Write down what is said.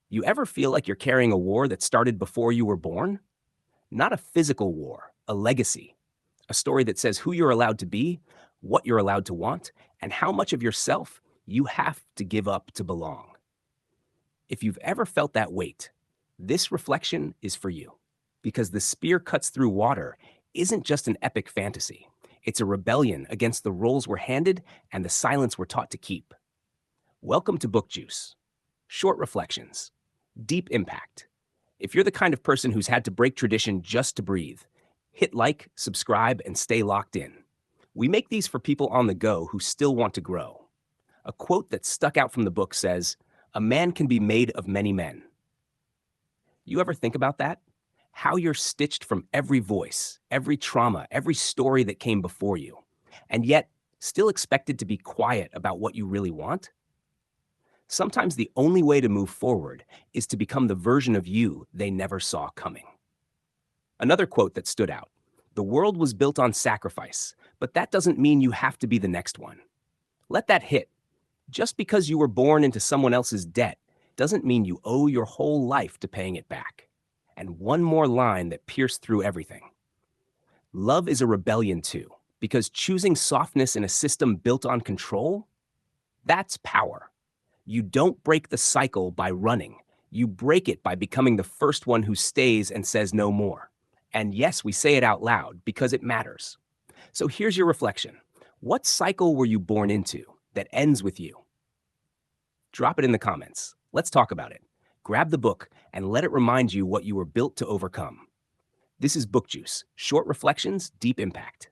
You ever feel like you're carrying a war that started before you were born? Not a physical war, a legacy. A story that says who you're allowed to be, what you're allowed to want, and how much of yourself you have to give up to belong. If you've ever felt that weight, this reflection is for you. Because The Spear Cuts Through Water isn't just an epic fantasy, it's a rebellion against the roles we're handed and the silence we're taught to keep. Welcome to Book Juice. Short reflections, deep impact. If you're the kind of person who's had to break tradition just to breathe, hit like, subscribe, and stay locked in. We make these for people on the go who still want to grow. A quote that stuck out from the book says, "A man can be made of many men." You ever think about that? How you're stitched from every voice, every trauma, every story that came before you, and yet still expected to be quiet about what you really want? Sometimes the only way to move forward is to become the version of you they never saw coming. Another quote that stood out: "The world was built on sacrifice, but that doesn't mean you have to be the next one." Let that hit. Just because you were born into someone else's debt doesn't mean you owe your whole life to paying it back. And one more line that pierced through everything: love is a rebellion too, because choosing softness in a system built on control, that's power. You don't break the cycle by running. You break it by becoming the first one who stays and says no more. And yes, we say it out loud because it matters. So here's your reflection. What cycle were you born into that ends with you? Drop it in the comments. Let's talk about it. Grab the book and let it remind you what you were built to overcome. This is Book Juice, short reflections, deep impact.